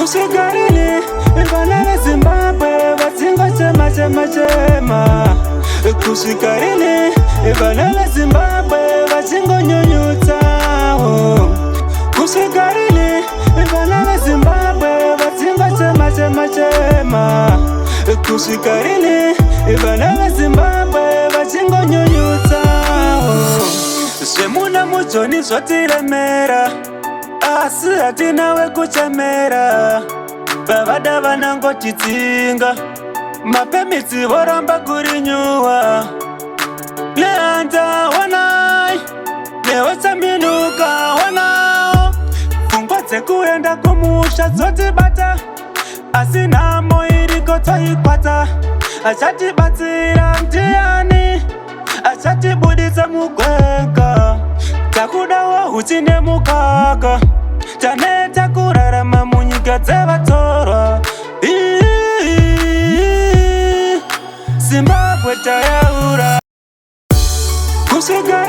Kushigarini vana veZimbabwe vatsingochema chema chema. Kushigarini vana veZimbabwe vachingonyunyutsa. Kushigarini vana veZimbabwe vatsingochema chema chema. Kushigarini vana veZimbabwe vachingonyunyutsa. Zvemuna mujoni zvotiremera, asi hatina wekuchemera. Vavada vanangotitsinga, mapemitsi voramba kurinyuwa. Nehanza wanai, newetsaminuka wanao. Pfungwa dzekuenda kumusha dzotibata, asi nhamo iriko toikwata. Achatibatsira ndiani, achatibuditsa mugwenga. Takudawo uchi nemukaka, taneta kurarama munyika dzevatorwa. Zimbabwe tayaura.